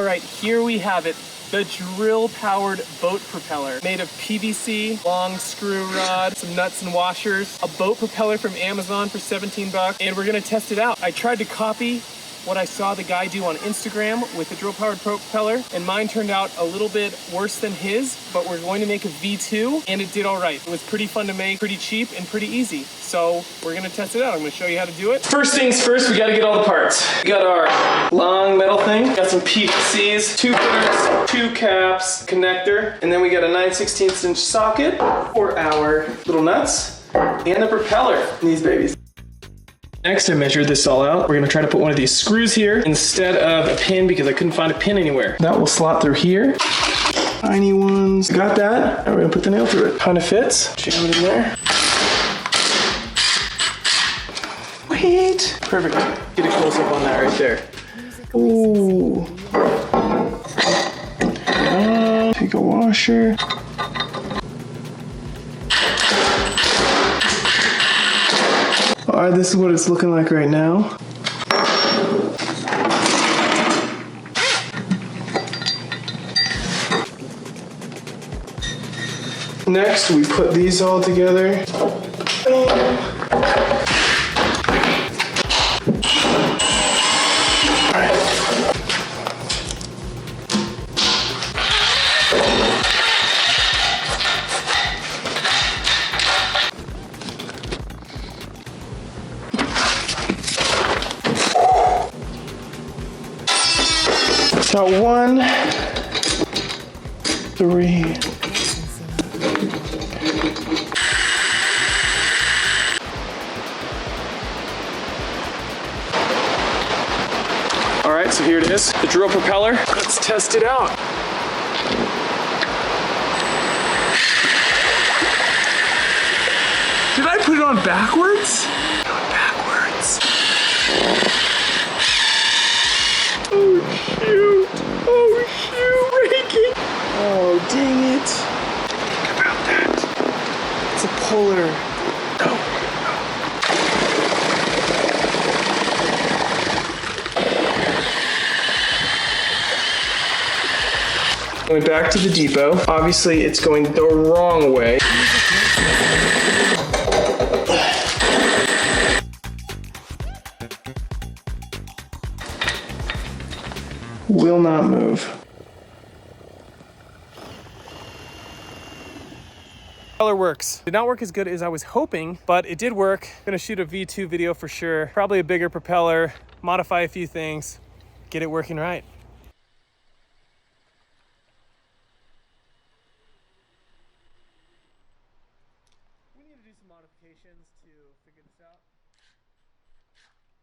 All right, here we have it. The drill-powered boat propeller, made of PVC, long screw rod, some nuts and washers, a boat propeller from Amazon for 17 bucks, and we're gonna test it out. I tried to copy what I saw the guy do on Instagram with the drill-powered propeller, and mine turned out a little bit worse than his, but we're going to make a V2, and it did all right. It was pretty fun to make, pretty cheap, and pretty easy. So we're gonna test it out. I'm gonna show you how to do it. First things first, we gotta get all the parts. We got our long metal thing, got some PVCs, 2 fitters, 2 caps, connector, and then we got a 9/16 inch socket for our little nuts, and the propeller in these babies. Next, I measured this all out. We're gonna try to put one of these screws here instead of a pin because I couldn't find a pin anywhere. That will slot through here. Tiny ones. Got that. Now we're gonna put the nail through it. Kind of fits. Jam it in there. Wait. Perfect. Get a close up on that right there. Ooh. Take a washer. All right, this is what it's looking like right now. Next, we put these all together. Got 1, 3. All right, so here it is, the drill propeller. Let's test it out. Did I put it on backwards? Backwards. Oh shoot! Oh shoot! Breaking! Oh dang it! Think about that. It's a puller. No. Going back to the depot. Obviously, it's going the wrong way. Will not move. Propeller works. Did not work as good as I was hoping, but it did work. Gonna shoot a V2 video for sure. Probably a bigger propeller, modify a few things, get it working right. We need to do some modifications to figure this out.